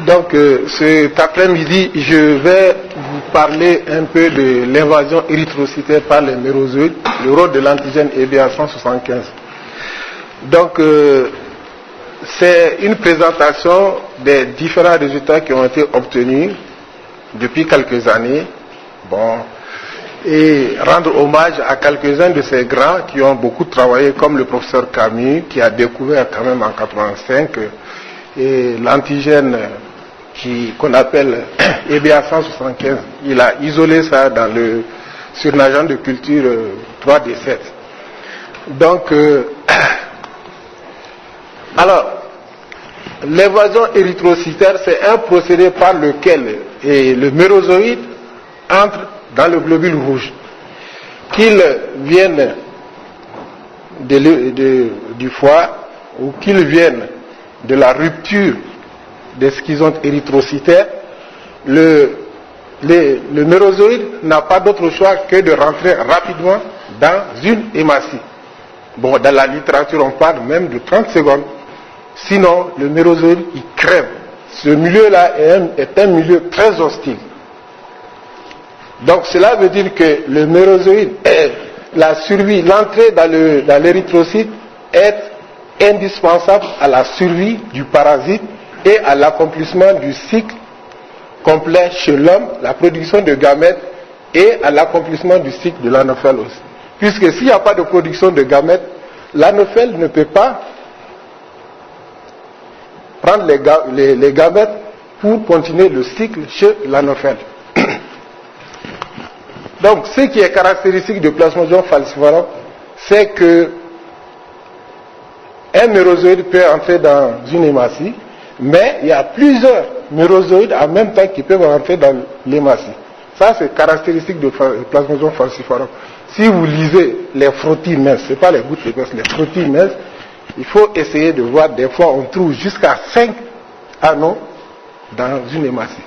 Donc cet après-midi, je vais vous parler un peu de l'invasion érythrocytaire par les mérozoïdes, le rôle de l'antigène EBA 175. Donc c'est une présentation des différents résultats qui ont été obtenus depuis quelques années. Bon, et rendre hommage à quelques-uns de ces grands qui ont beaucoup travaillé, comme le professeur Camus, qui a découvert quand même en 85 et l'antigène qu'on appelle EBA 175. Il a isolé ça sur l'agent de culture 3D7. Donc, alors, l'invasion érythrocytaire, c'est un procédé par lequel le mérozoïde entre dans le globule rouge. Qu'il vienne du foie ou qu'il vienne de la rupture des schizontes érythrocytaires, le mérozoïde n'a pas d'autre choix que de rentrer rapidement dans une hématie. Bon, dans la littérature, on parle même de 30 secondes. Sinon, le mérozoïde, il crève. Ce milieu-là est un milieu très hostile. Donc, cela veut dire que le mérozoïde, la survie, l'entrée dans l'érythrocyte est indispensable à la survie du parasite et à l'accomplissement du cycle complet chez l'homme, la production de gamètes et à l'accomplissement du cycle de l'anophèle aussi. Puisque s'il n'y a pas de production de gamètes, l'anophèle ne peut pas prendre les gamètes pour continuer le cycle chez l'anophèle. Donc, ce qui est caractéristique de Plasmodium falciparum, c'est que un mérozoïde peut entrer dans une hématie, mais il y a plusieurs mérozoïdes en même temps qui peuvent entrer dans l'hématie. Ça, c'est caractéristique de Plasmodium falciparum. Si vous lisez les frottis minces, ce n'est pas les gouttes épaisses, les frottis minces, il faut essayer de voir, des fois on trouve jusqu'à 5 anneaux dans une hématie.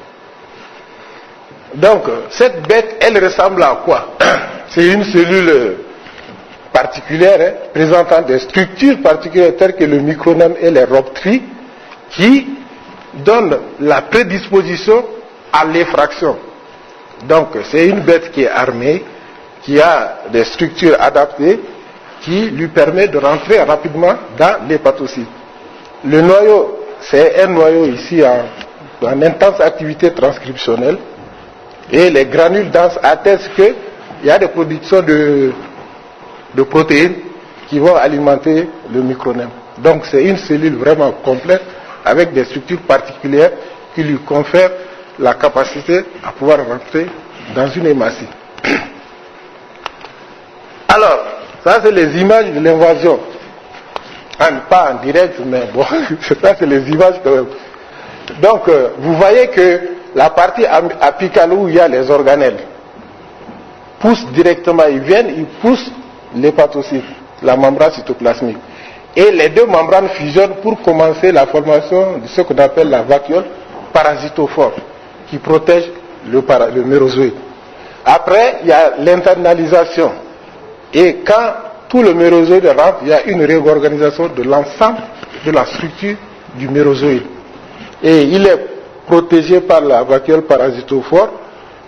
Donc, cette bête, elle ressemble à quoi? C'est une cellule particulière, présentant des structures particulières telles que le micronème et les rhoptries, qui donnent la prédisposition à l'effraction. Donc, c'est une bête qui est armée, qui a des structures adaptées, qui lui permet de rentrer rapidement dans l'hépatocyte. Le noyau, c'est un noyau ici en intense activité transcriptionnelle, et les granules denses attestent qu'il y a des productions de protéines qui vont alimenter le micronème. Donc c'est une cellule vraiment complète avec des structures particulières qui lui confèrent la capacité à pouvoir rentrer dans une hématie. Alors, ça c'est les images de l'invasion. Pas en direct, mais bon, ça c'est les images quand même. Donc, vous voyez que la partie apicale où il y a les organelles pousse directement, ils poussent l'hépatocyte, la membrane cytoplasmique. Et les deux membranes fusionnent pour commencer la formation de ce qu'on appelle la vacuole parasitophore, qui protège le mérozoïde. Après, il y a l'internalisation. Et quand tout le mérozoïde rentre, il y a une réorganisation de l'ensemble de la structure du mérozoïde. Et il est protégé par la vacuole parasitophore.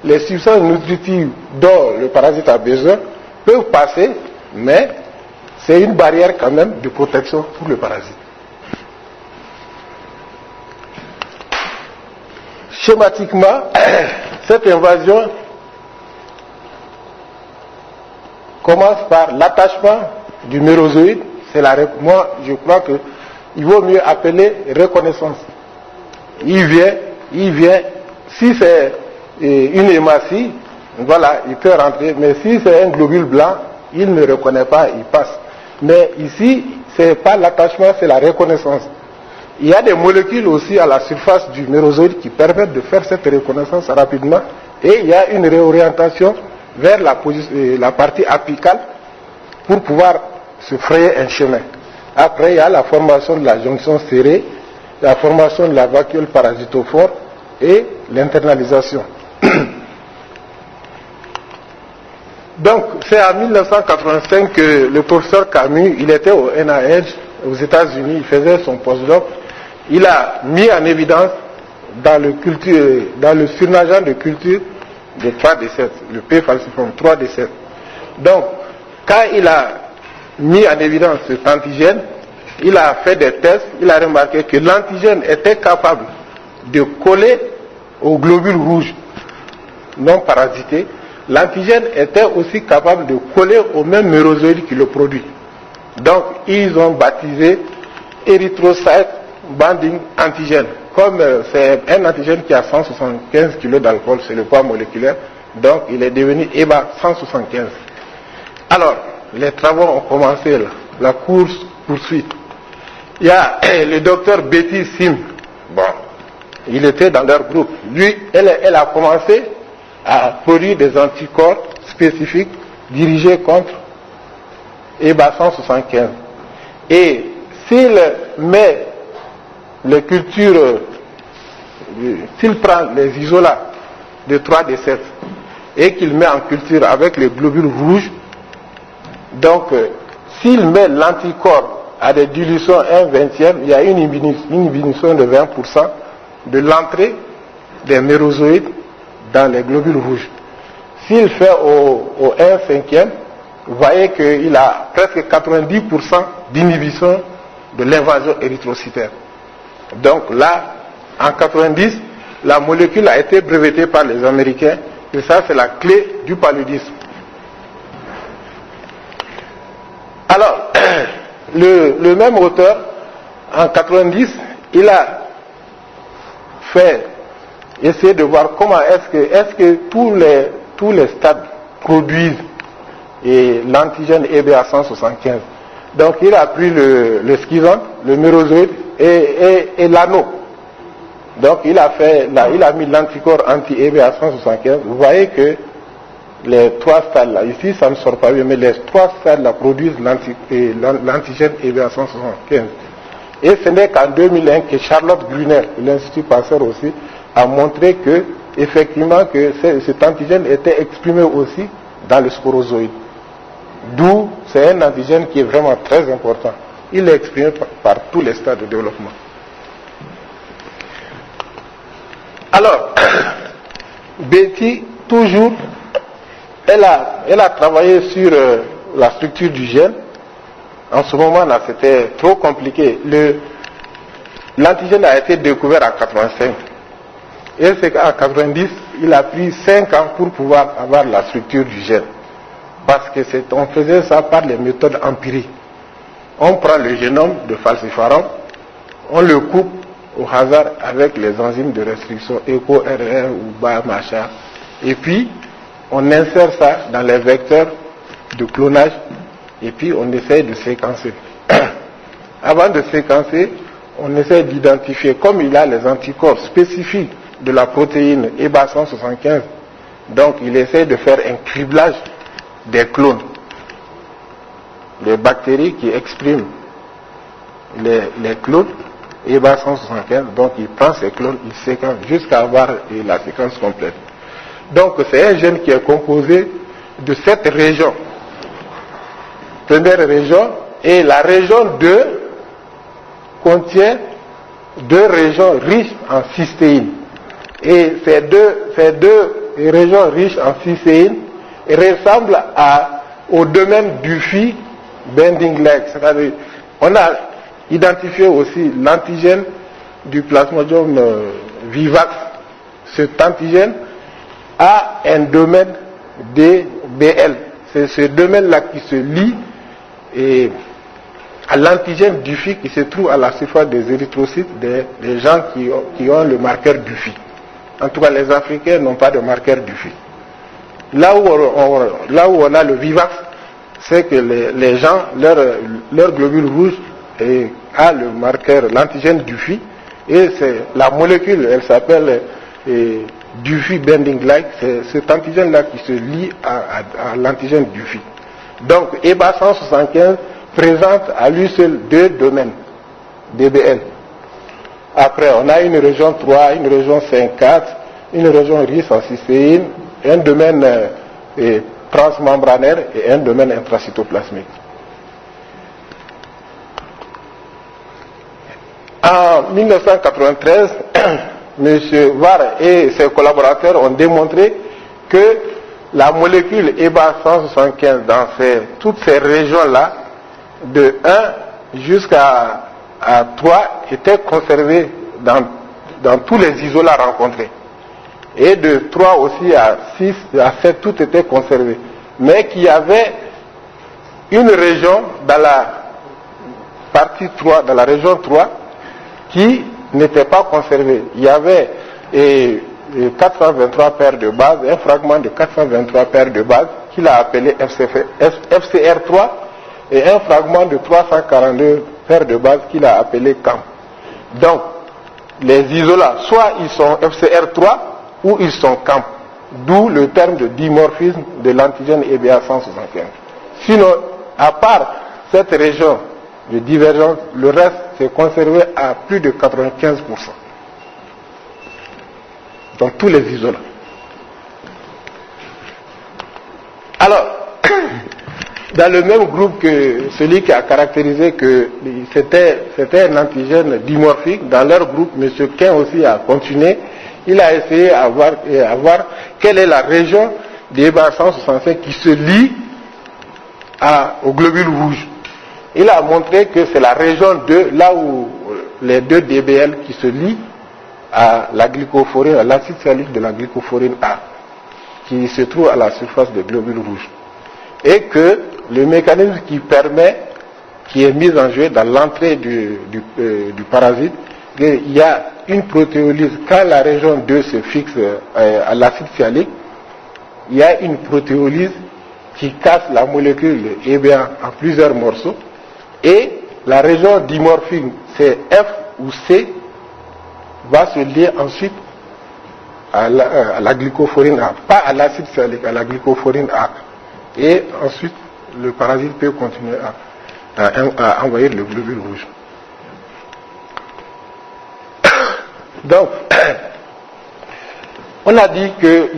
Les substances nutritives dont le parasite a besoin peuvent passer, mais c'est une barrière quand même de protection pour le parasite. Schématiquement, cette invasion commence par l'attachement du mérozoïde. Moi, je crois qu'il vaut mieux appeler reconnaissance. Il vient, si c'est une hématie, voilà, il peut rentrer, mais si c'est un globule blanc, il ne reconnaît pas, il passe. Mais ici, c'est pas l'attachement, c'est la reconnaissance. Il y a des molécules aussi à la surface du mérozoïde qui permettent de faire cette reconnaissance rapidement, et il y a une réorientation vers la partie apicale pour pouvoir se frayer un chemin. Après, il y a la formation de la jonction serrée, la formation de la vacuole parasitophore et l'internalisation. Donc, c'est en 1985 que le professeur Camus, il était au NIH aux États-Unis, il faisait son postdoc, il a mis en évidence dans le surnageant de culture de 3D7, le P falciforme 3D7. Donc, quand il a mis en évidence cet antigène, il a fait des tests, il a remarqué que l'antigène était capable de coller aux globules rouges non parasités. L'antigène était aussi capable de coller au même mérozoïde qui le produit. Donc, ils ont baptisé érythrocyte binding antigène. Comme c'est un antigène qui a 175 kg d'alcool, c'est le poids moléculaire, donc il est devenu EBA 175. Alors, les travaux ont commencé là, la course poursuite. Il y a le docteur Betty Sim, bon, il était dans leur groupe. Lui, elle a commencé à produire des anticorps spécifiques dirigés contre EBA 175. Et s'il met les cultures, s'il prend les isolats de 3D7 et qu'il met en culture avec les globules rouges, donc s'il met l'anticorps à des dilutions 1/20, il y a une inhibition de 20% de l'entrée des mérozoïdes dans les globules rouges. S'il fait au 1/5, vous voyez qu'il a presque 90% d'inhibition de l'invasion érythrocytaire. Donc là, en 90, la molécule a été brevetée par les Américains, et ça c'est la clé du paludisme. Alors, le même auteur, en 90, il a fait essayer de voir comment est-ce que tous les stades produisent l'antigène EBA 175. Donc il a pris le schizonte, le mérozoïde et l'anneau. Donc il a mis l'anticorps anti-EBA 175. Vous voyez que les trois stades là, ici ça ne sort pas bien, mais les trois stades là produisent l'antigène EBA 175. Et ce n'est qu'en 2001 que Charlotte Grüner, de l'Institut Pasteur aussi, a montré que effectivement que cet antigène était exprimé aussi dans le sporozoïde. D'où c'est un antigène qui est vraiment très important. Il est exprimé par tous les stades de développement. Alors, Betty, toujours, elle a travaillé sur la structure du gène. En ce moment-là, c'était trop compliqué. L'antigène a été découvert en 85. Et c'est qu'en 90, il a pris 5 ans pour pouvoir avoir la structure du gène. Parce que on faisait ça par les méthodes empiriques. On prend le génome de falciparum, on le coupe au hasard avec les enzymes de restriction, EcoRR ou BAMACHA, et puis on insère ça dans les vecteurs de clonage, et puis on essaie de séquencer. Avant de séquencer, on essaie d'identifier, comme il a les anticorps spécifiques de la protéine EBA 175, donc il essaie de faire un criblage des clones, les bactéries qui expriment les clones EBA 175, donc il prend ces clones, il séquence jusqu'à avoir la séquence complète. Donc c'est un gène qui est composé de 7 régions. Première région, et la région 2 contient 2 régions riches en cystéine. Et ces deux régions riches en cystéine ressemblent au domaine du Phi bending leg. C'est-à-dire, on a identifié aussi l'antigène du Plasmodium vivax. Cet antigène a un domaine DBL. C'est ce domaine-là qui se lie à l'antigène du Phi qui se trouve à la surface des érythrocytes des gens qui ont le marqueur du Phi. En tout cas, les Africains n'ont pas de marqueur du Phi. Là où on a le vivax, c'est que les gens, leur globule rouge a le marqueur, l'antigène du Phi, et c'est la molécule, elle s'appelle du Phi bending like, c'est cet antigène-là qui se lie à l'antigène du Phi. Donc, EBA 175 présente à lui seul 2 domaines DBL. Après, on a une région 3, une région 5-4, une région riche en cystéine, un domaine transmembranaire et un domaine intracytoplasmique. En 1993, M. Var et ses collaborateurs ont démontré que la molécule EBA 175 dans toutes ces régions-là, de 1 jusqu'à 3, était conservée dans tous les isolats rencontrés. Et de 3 aussi à 6, à 7, tout était conservé. Mais qu'il y avait une région dans la partie 3, dans la région 3, qui n'était pas conservée. Il y avait 423 paires de bases, un fragment de 423 paires de bases qu'il a appelé FCR3 et un fragment de 342 paires de bases qu'il a appelé CAM. Donc, les isolats, soit ils sont FCR3 ou ils sont CAM, d'où le terme de dimorphisme de l'antigène EBA 175. Sinon, à part cette région de divergence, le reste s'est conservé à plus de 95%. Dans tous les isolats. Alors, dans le même groupe que celui qui a caractérisé que c'était un antigène dimorphique, dans leur groupe, M. Quin aussi a continué, il a essayé à voir quelle est la région des EBA 165 qui se lie aux globules rouges. Il a montré que c'est la région 2, là où les 2 DBL qui se lient à la glycophorine, à l'acide salique de la glycophorine A, qui se trouve à la surface des globules rouges. Et que le mécanisme qui est mis en jeu dans l'entrée du parasite, il y a une protéolyse. Quand la région 2 se fixe à l'acide sialique, il y a une protéolyse qui casse la molécule EBA en plusieurs morceaux, et la région dimorphique, c'est F ou C, va se lier ensuite à la glycophorine A, pas à l'acide sialique, à la glycophorine A. Et ensuite, le parasite peut continuer à envahir le globule rouge. Donc, on a dit que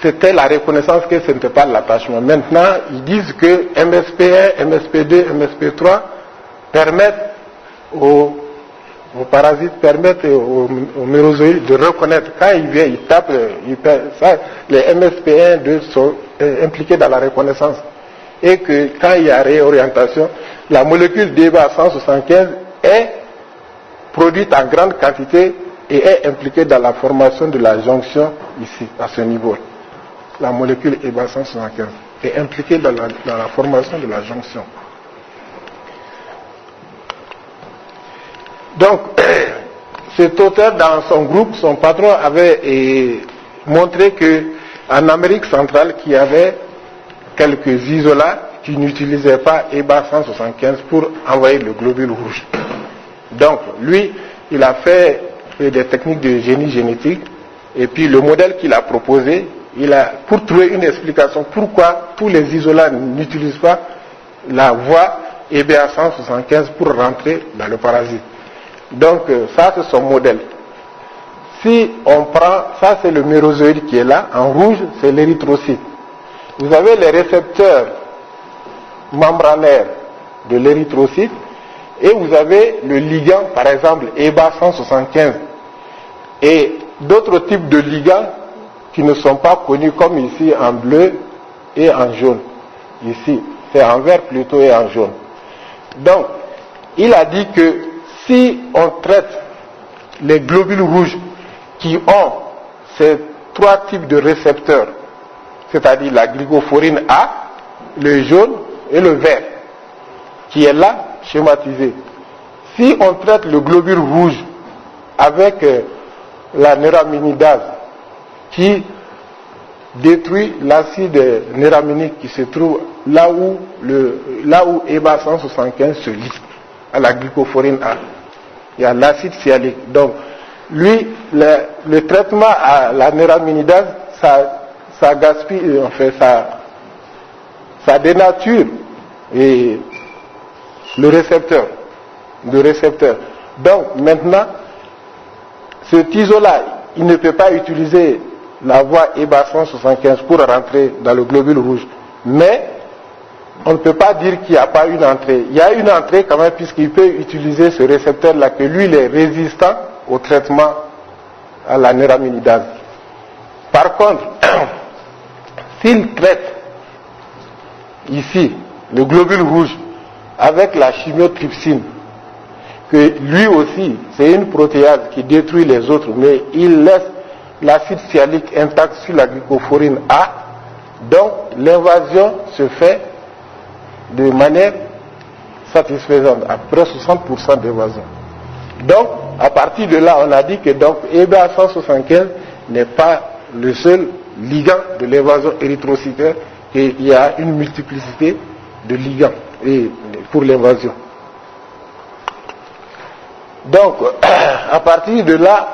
c'était la reconnaissance que ce n'était pas l'attachement. Maintenant, ils disent que MSP1, MSP2, MSP3 permettent aux parasites, permettent aux mérozoïdes de reconnaître. Quand il vient, il tape, les MSP1, 2 sont impliqués dans la reconnaissance. Et que quand il y a réorientation, la molécule d'EBA 175 est produite en grande quantité et est impliquée dans la formation de la jonction ici, à ce niveau. La molécule EBA 175 est impliquée dans la formation de la jonction. Donc, cet auteur, dans son groupe, son patron avait montré qu'en Amérique centrale, qu'il y avait quelques isolats qui n'utilisaient pas EBA 175 pour envahir le globule rouge. Donc, lui, il a fait des techniques de génie génétique, et puis le modèle qu'il a proposé, pour trouver une explication pourquoi tous les isolats n'utilisent pas la voie EBA 175 pour rentrer dans le parasite. Donc ça c'est son modèle. Si on prend, ça c'est le mérozoïde qui est là, en rouge c'est l'érythrocyte. Vous avez les récepteurs membranaires de l'érythrocyte et vous avez le ligand, par exemple EBA 175 et d'autres types de ligands qui ne sont pas connus, comme ici en bleu et en jaune. Ici, c'est en vert plutôt et en jaune. Donc, il a dit que si on traite les globules rouges qui ont ces 3 types de récepteurs, c'est-à-dire la glycophorine A, le jaune et le vert, qui est là, schématisé. Si on traite le globule rouge avec la néraminidase, qui détruit l'acide néraminique qui se trouve là où EBA 175 se lie à la glycophorine A. Il y a l'acide sialique. Donc, lui, le traitement à la néraminidase, ça gaspille, en fait, ça dénature et le récepteur. Donc, maintenant, cet isolat, il ne peut pas utiliser la voie EBA 175 pour rentrer dans le globule rouge. Mais on ne peut pas dire qu'il n'y a pas une entrée. Il y a une entrée quand même puisqu'il peut utiliser ce récepteur-là, que lui il est résistant au traitement à la néraminidase. Par contre, s'il traite ici le globule rouge avec la chimiotrypsine, que lui aussi c'est une protéase qui détruit les autres, mais il laisse l'acide sialique intact sur la glycophorine A, donc l'invasion se fait de manière satisfaisante, à près 60% d'évasion. Donc, à partir de là, on a dit que donc EBA 175 n'est pas le seul ligand de l'évasion érythrocytaire, et il y a une multiplicité de ligands pour l'évasion. Donc, à partir de là,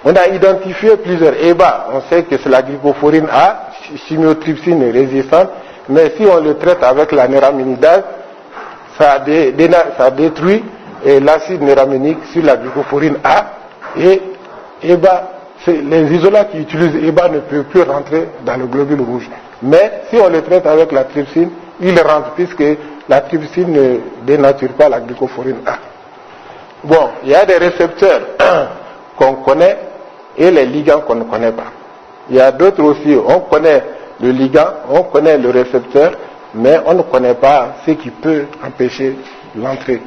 on a identifié plusieurs EBA. On sait que c'est la glycophorine A, chimiotrypsine résistante, mais si on le traite avec la néraminidase, ça détruit l'acide néraminique sur la glycophorine A, et EBA, les isolats qui utilisent EBA ne peuvent plus rentrer dans le globule rouge. Mais si on le traite avec la trypsine, il rentre, puisque la trypsine ne dénature pas la glycophorine A. Bon, il y a des récepteurs qu'on connaît et les ligands qu'on ne connaît pas. Il y a d'autres aussi, on connaît le ligand, on connaît le récepteur, mais on ne connaît pas ce qui peut empêcher l'entrée.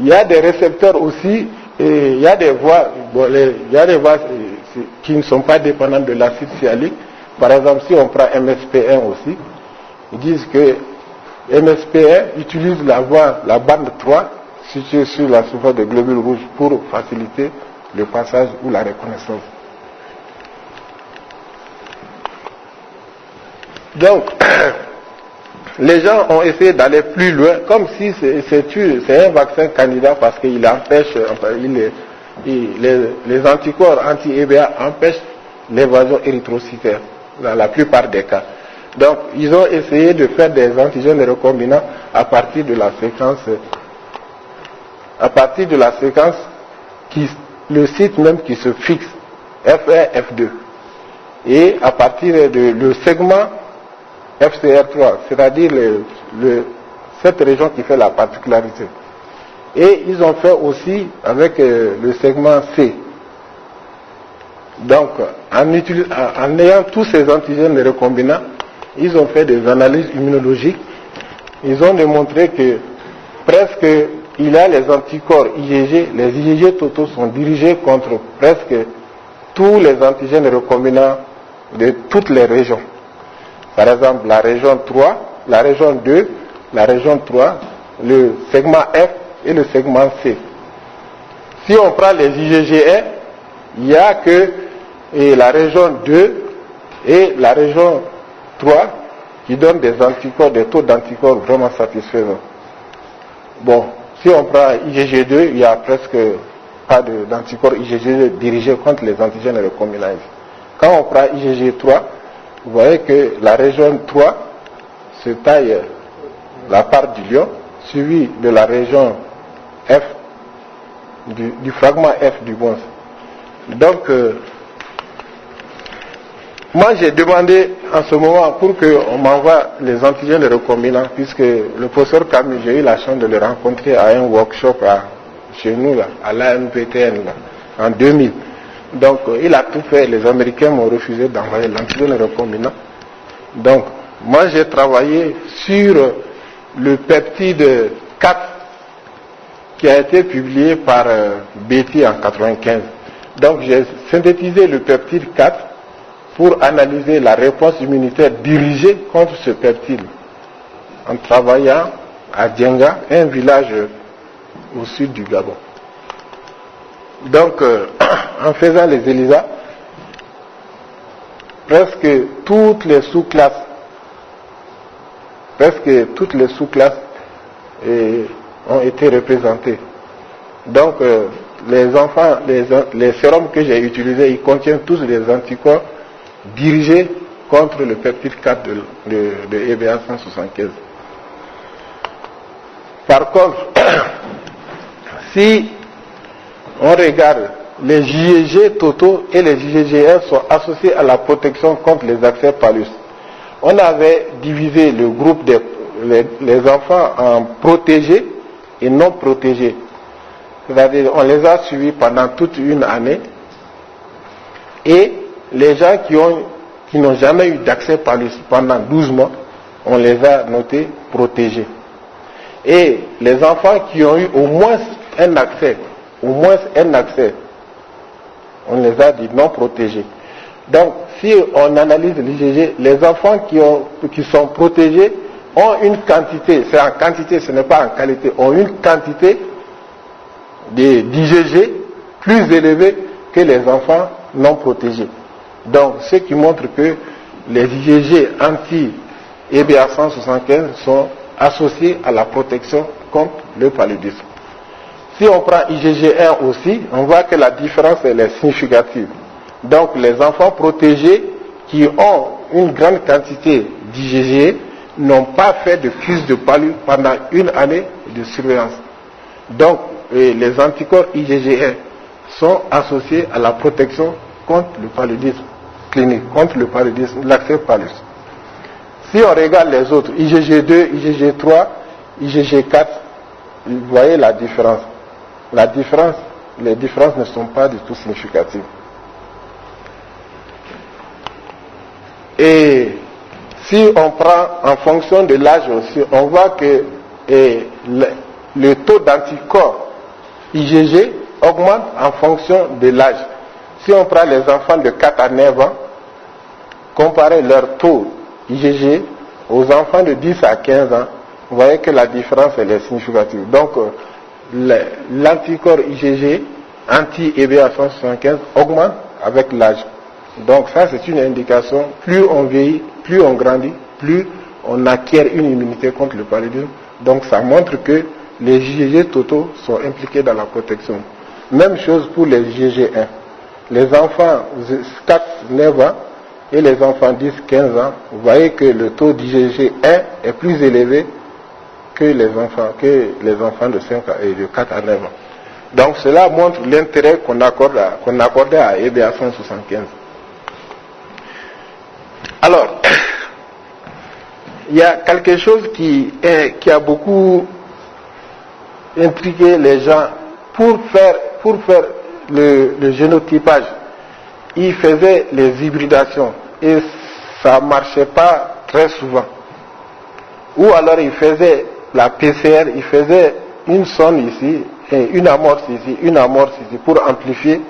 Il y a des récepteurs aussi, et il y a des voies, qui ne sont pas dépendantes de l'acide sialique. Par exemple, si on prend MSP1 aussi, ils disent que MSP1 utilise la bande 3 située sur la surface des globules rouges pour faciliter le passage ou la reconnaissance. Donc, les gens ont essayé d'aller plus loin, comme si c'est un vaccin candidat parce qu'il empêche, les anticorps anti-EBA empêchent l'évasion érythrocytaire dans la plupart des cas. Donc, ils ont essayé de faire des antigènes recombinants à partir de la séquence, le site même qui se fixe, F1, F2, et à partir le segment FCR3, c'est-à-dire cette région qui fait la particularité. Et ils ont fait aussi avec le segment C. Donc, en ayant tous ces antigènes recombinants, ils ont fait des analyses immunologiques. Ils ont démontré que presque il y a les anticorps IgG, les IgG totaux sont dirigés contre presque tous les antigènes recombinants de toutes les régions. Par exemple, la région 3, la région 2, la région 3, le segment F et le segment C. Si on prend les IgG1, il n'y a que la région 2 et la région 3 qui donnent des anticorps, des taux d'anticorps vraiment satisfaisants. Bon, si on prend IgG2, il n'y a presque pas d'anticorps IgG dirigés contre les antigènes recombinants. Quand on prend IgG3, vous voyez que la région 3 se taille la part du lion, suivi de la région F, du fragment F du monstre. Donc, moi j'ai demandé en ce moment pour qu'on m'envoie les antigènes recombinants, puisque le professeur Camus, j'ai eu la chance de le rencontrer à un workshop chez nous, là, à l'ANPTN, en 2000. Donc, il a tout fait. Les Américains m'ont refusé d'envoyer l'antigène recombinant. Donc, moi, j'ai travaillé sur le peptide 4 qui a été publié par Betty en 1995. Donc, j'ai synthétisé le peptide 4 pour analyser la réponse immunitaire dirigée contre ce peptide en travaillant à Dienga, un village au sud du Gabon. Donc, en faisant les ELISA, presque toutes les sous-classes ont été représentées. Donc, les enfants, les sérums que j'ai utilisés, ils contiennent tous des anticorps dirigés contre le peptide 4 de EBA 175. Par contre, si on regarde, les IgG totaux et les IgG1 sont associés à la protection contre les accès palus. On avait divisé le groupe des enfants en protégés et non protégés. c'est-à-dire on les a suivis pendant toute une année, et les gens qui n'ont jamais eu d'accès pendant 12 mois, on les a notés protégés. Et les enfants qui ont eu au moins un accès, on les a dit non protégés. Donc, si on analyse l'IgG, les enfants qui sont protégés ont une quantité, c'est en quantité, ce n'est pas en qualité, ont une quantité d'IgG plus élevée que les enfants non protégés. Donc, ce qui montre que les IgG anti-EBA 175 sont associés à la protection contre le paludisme. Si on prend IgG1 aussi, on voit que la différence elle est significative. Donc les enfants protégés qui ont une grande quantité d'IgG n'ont pas fait de crise de palu pendant une année de surveillance. Donc les anticorps IgG1 sont associés à la protection contre le paludisme clinique, contre le paludisme, l'accès palus. Si on regarde les autres, IgG2, IgG3, IgG4, vous voyez la différence. Les différences ne sont pas du tout significatives. Et si on prend en fonction de l'âge aussi, on voit que le taux d'anticorps IgG augmente en fonction de l'âge. Si on prend les enfants de 4 à 9 ans, comparer leur taux IgG aux enfants de 10 à 15 ans, vous voyez que la différence elle est significative. Donc l'anticorps IgG anti-EBA 175 augmente avec l'âge. Donc ça c'est une indication, plus on vieillit, plus on grandit, plus on acquiert une immunité contre le paludisme. Donc ça montre que les IgG totaux sont impliqués dans la protection. Même chose pour les IgG1. Les enfants 4-9 ans et les enfants 10-15 ans, vous voyez que le taux d'IgG1 est plus élevé que les enfants de 5 et de 4 à 9 ans. Donc cela montre l'intérêt qu'on accordait à EBA 175. Alors, il y a quelque chose qui a beaucoup intrigué les gens pour faire le génotypage. Ils faisaient les hybridations et ça ne marchait pas très souvent. Ou alors ils faisaient la PCR, ils faisaient une sonde ici, et une amorce ici, pour amplifier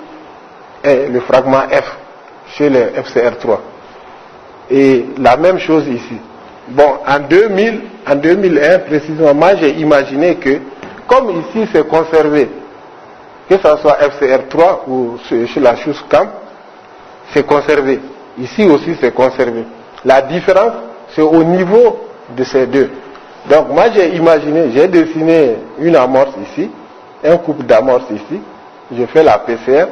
le fragment F chez le FCR3. Et la même chose ici. Bon, en 2001 précisément, moi j'ai imaginé que, comme ici c'est conservé, que ce soit FCR3 ou chez la Schusskamp, c'est conservé. Ici aussi c'est conservé. La différence, c'est au niveau de ces deux. Donc moi j'ai dessiné une amorce ici, un couple d'amorces ici, je fais la PCR,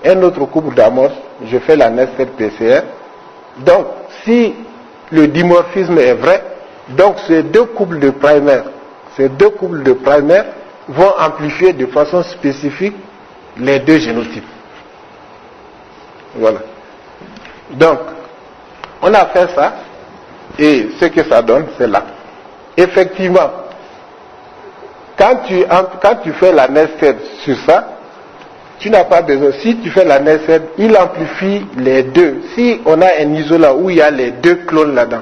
un autre couple d'amorces, je fais la nested PCR. Donc si le dimorphisme est vrai, donc ces deux couples de primers vont amplifier de façon spécifique les deux génotypes. Voilà. Donc, on a fait ça, et ce que ça donne, c'est là. Effectivement, quand tu fais la nested sur ça, tu n'as pas besoin. Si tu fais la nested, il amplifie les deux. Si on a un isolat où il y a les deux clones là-dedans,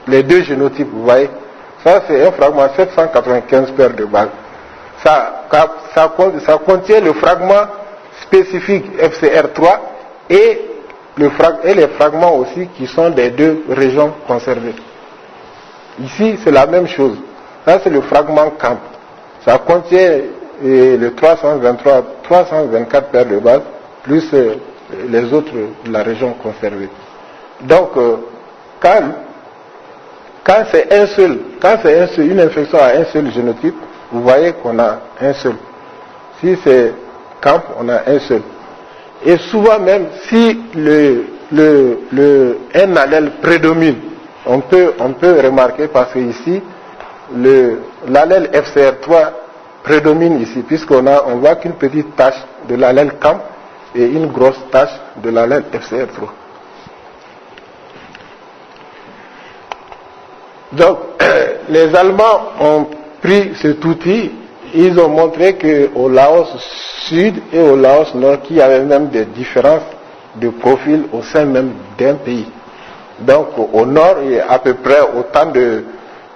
les deux génotypes, vous voyez, ça c'est un fragment 795 paires de bases. Ça contient le fragment spécifique FCR3 et les fragments aussi qui sont des deux régions conservées. Ici, c'est la même chose. Ça, c'est le fragment CAMP. Ça contient le 324 paires de bases, plus les autres de la région conservée. Donc, quand c'est une infection à un seul génotype, vous voyez qu'on a un seul. Si c'est CAMP, on a un seul. Et souvent même, si un allèle prédomine, on peut remarquer, parce que ici, l'allèle FCR3 prédomine ici, puisqu'on voit qu'une petite tache de l'allèle CAMP et une grosse tache de l'allèle FCR3. Donc, les Allemands ont pris cet outil ils ont montré qu'au Laos Sud et au Laos Nord, qu'il y avait même des différences de profil au sein même d'un pays. Donc au Nord, il y a à peu près autant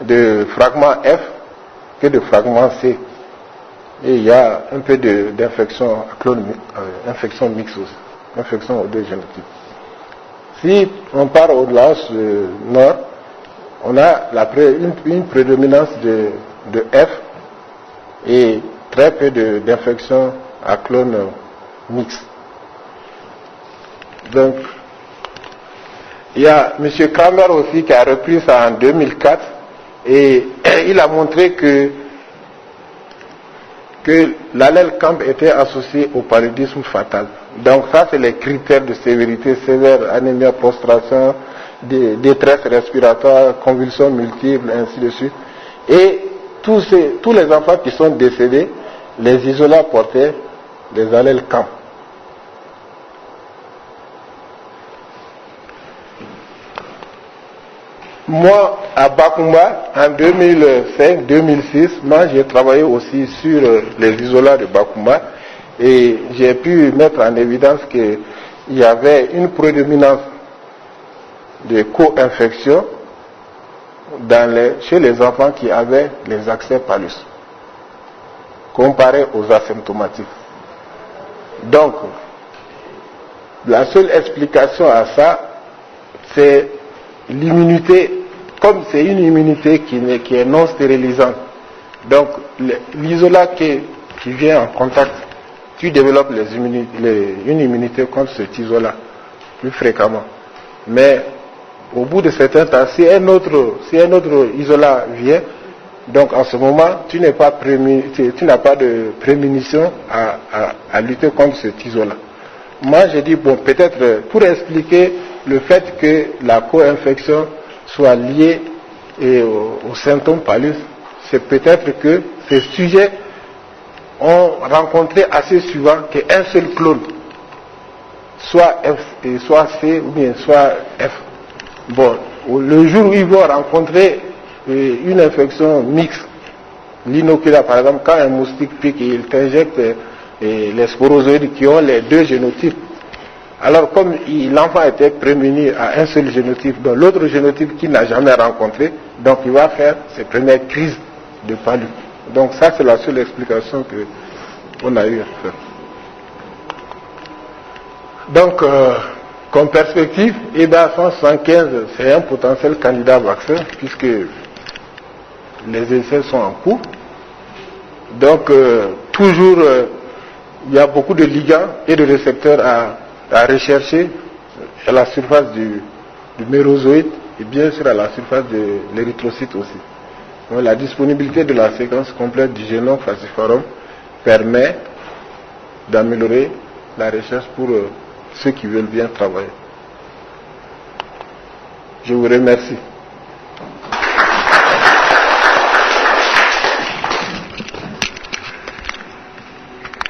de fragments F que de fragments C. Et il y a un peu d'infection infection mixte aussi, infection aux deux génotypes. Si on part au Laos Nord, on a une prédominance de F et très peu d'infections à clone mixte. Donc, il y a M. Kramer aussi qui a repris ça en 2004 et il a montré que l'allèle CAMP était associé au paludisme fatal. Donc ça, c'est les critères de sévérité sévère, anémie, prostration, détresse respiratoire, convulsions multiples, ainsi de suite. Et tous les enfants qui sont décédés, les isolats portaient des allèles CAMP. Moi, à Bakoumba, en 2005-2006, moi j'ai travaillé aussi sur les isolats de Bakoumba et j'ai pu mettre en évidence qu'il y avait une prédominance de co-infection chez les enfants qui avaient les accès palus, comparé aux asymptomatiques. Donc, la seule explication à ça, c'est l'immunité, comme c'est une immunité qui est non stérilisante. Donc l'isolat qui vient en contact, tu développes une immunité contre cet isolat plus fréquemment. Mais au bout de certain temps, si un autre isolat vient, donc en ce moment, tu n'as pas de prémunition à lutter contre cet isolat. Moi, j'ai dit, bon, peut-être pour expliquer le fait que la co-infection soit liée aux symptômes palus, c'est peut-être que ces sujets ont rencontré assez souvent qu'un seul clone, soit F, soit C ou bien soit F. Bon, le jour où ils vont rencontrer une infection mixte, l'inocula par exemple, quand un moustique pique, il t'injecte les sporozoïdes qui ont les deux génotypes. Alors comme l'enfant était prémuni à un seul génotype, donc l'autre génotype qu'il n'a jamais rencontré, donc il va faire ses premières crises de palud. Donc ça c'est la seule explication qu'on a eu à faire. Donc comme perspective, EDA 175 c'est un potentiel candidat vaccin puisque les essais sont en cours. Donc toujours il y a beaucoup de ligands et de récepteurs à rechercher à la surface du mérozoïde et bien sûr à la surface de l'érythrocyte aussi. Donc, la disponibilité de la séquence complète du génome falciparum permet d'améliorer la recherche pour ceux qui veulent bien travailler. Je vous remercie.